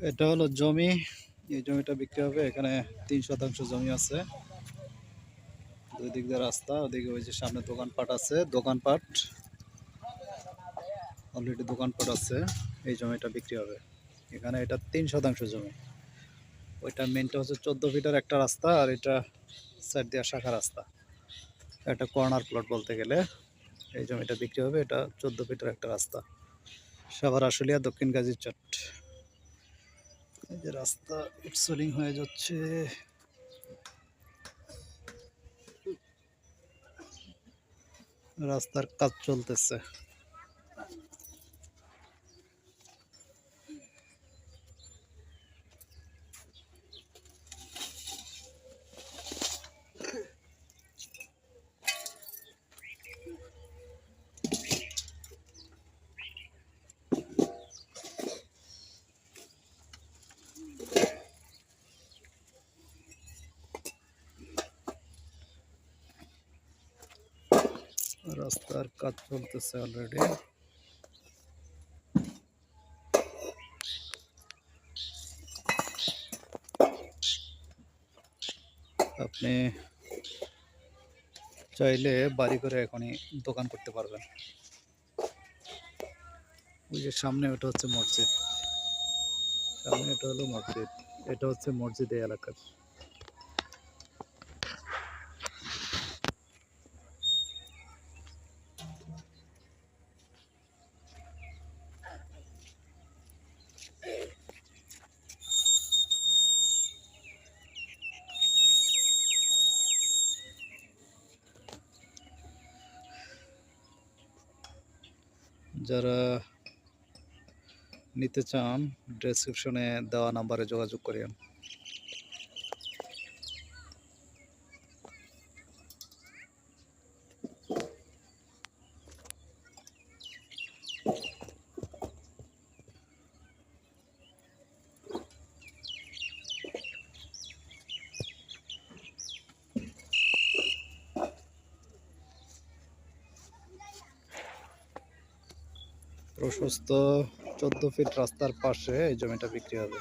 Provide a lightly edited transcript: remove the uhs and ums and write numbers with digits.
এটা হলো জমি। এই জমিটা বিক্রি হবে। এখানে 3 শতাংশ জমি আছে। দুই দিক দিয়ে রাস্তা, ওদিকে ওই যে সামনে দোকানপাট আছে। দোকানপাট অলরেডি দোকানপাট আছে। এই জমিটা বিক্রি হবে। এখানে এটা 3 শতাংশ জমি। ওইটা মেনটা হচ্ছে 14 ফিটের একটা রাস্তা, আর এটা সাইড দিয়ে শাখা রাস্তা। একটা কর্নার প্লট বলতে গেলে। এই জমিটা বিক্রি হবে। এটা 14 ফিটের একটা রাস্তা, সাভার আশুলিয়া দক্ষিণ গাজীরচট। এই যে রাস্তা ইটসোলিং হয়ে যাচ্ছে। রাস্তার কাজ চলতেছে। রাস্তার কাজ চলতেছে অলরেডি। আপনি চাইলে বাড়ি করে এখনই দোকান করতে পারবেন। ওই যে সামনে ওটা হচ্ছে মসজিদ। সামনে এটা হলো মসজিদ। এটা হচ্ছে মসজিদ এই এলাকার। যারা নিতে চান ডেসক্রিপশনে দেওয়া নাম্বারে যোগাযোগ করেন। প্রশস্ত 14 ফিট রাস্তার পাশে এই জমিটা বিক্রি হবে।